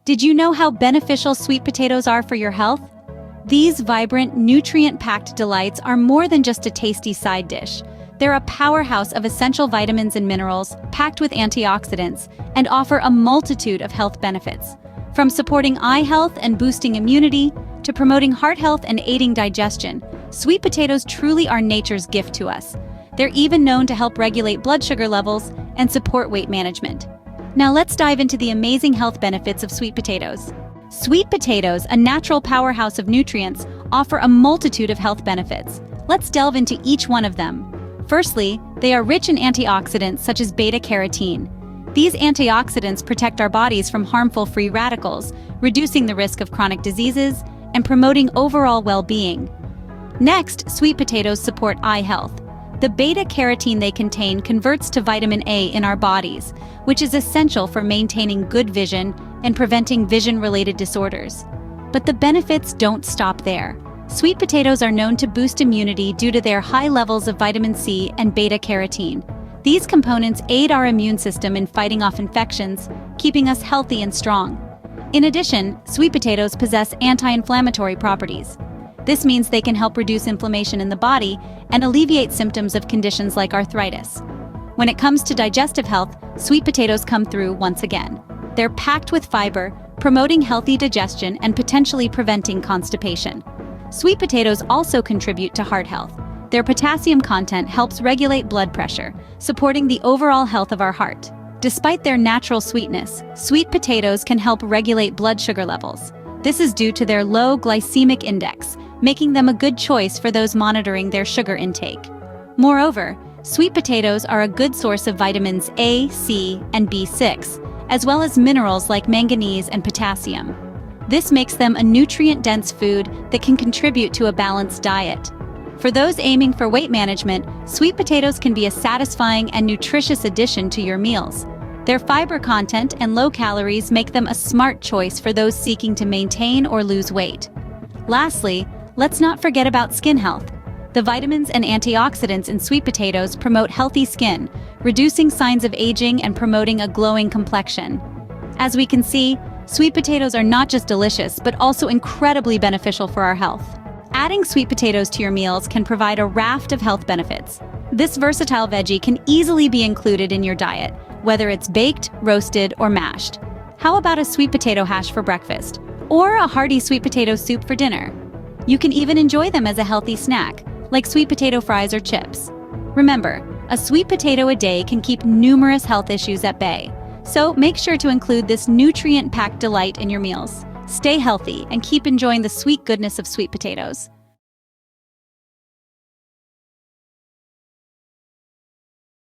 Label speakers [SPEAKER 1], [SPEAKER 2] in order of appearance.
[SPEAKER 1] Did you know how beneficial sweet potatoes are for your health? These vibrant, nutrient-packed delights are more than just a tasty side dish. They're a powerhouse of essential vitamins and minerals, packed with antioxidants, and offer a multitude of health benefits. From supporting eye health and boosting immunity, to promoting heart health and aiding digestion, sweet potatoes truly are nature's gift to us. They're even known to help regulate blood sugar levels and support weight management. Now let's dive into the amazing health benefits of sweet potatoes. Sweet potatoes, a natural powerhouse of nutrients, offer a multitude of health benefits. Let's delve into each one of them. Firstly, they are rich in antioxidants such as beta-carotene. These antioxidants protect our bodies from harmful free radicals, reducing the risk of chronic diseases and promoting overall well-being. Next, sweet potatoes support eye health. The beta-carotene they contain converts to vitamin A in our bodies, which is essential for maintaining good vision and preventing vision-related disorders. But the benefits don't stop there. Sweet potatoes are known to boost immunity due to their high levels of vitamin C and beta-carotene. These components aid our immune system in fighting off infections, keeping us healthy and strong. In addition, sweet potatoes possess anti-inflammatory properties. This means they can help reduce inflammation in the body and alleviate symptoms of conditions like arthritis. When it comes to digestive health, sweet potatoes come through once again. They're packed with fiber, promoting healthy digestion and potentially preventing constipation. Sweet potatoes also contribute to heart health. Their potassium content helps regulate blood pressure, supporting the overall health of our heart. Despite their natural sweetness, sweet potatoes can help regulate blood sugar levels. This is due to their low glycemic index, making them a good choice for those monitoring their sugar intake. Moreover, sweet potatoes are a good source of vitamins A, C, and B6, as well as minerals like manganese and potassium. This makes them a nutrient-dense food that can contribute to a balanced diet. For those aiming for weight management, sweet potatoes can be a satisfying and nutritious addition to your meals. Their fiber content and low calories make them a smart choice for those seeking to maintain or lose weight. Lastly, let's not forget about skin health. The vitamins and antioxidants in sweet potatoes promote healthy skin, reducing signs of aging and promoting a glowing complexion. As we can see, sweet potatoes are not just delicious, but also incredibly beneficial for our health. Adding sweet potatoes to your meals can provide a raft of health benefits. This versatile veggie can easily be included in your diet, whether it's baked, roasted, or mashed. How about a sweet potato hash for breakfast? Or a hearty sweet potato soup for dinner? You can even enjoy them as a healthy snack, like sweet potato fries or chips. Remember, a sweet potato a day can keep numerous health issues at bay. So make sure to include this nutrient-packed delight in your meals. Stay healthy and keep enjoying the sweet goodness of sweet potatoes.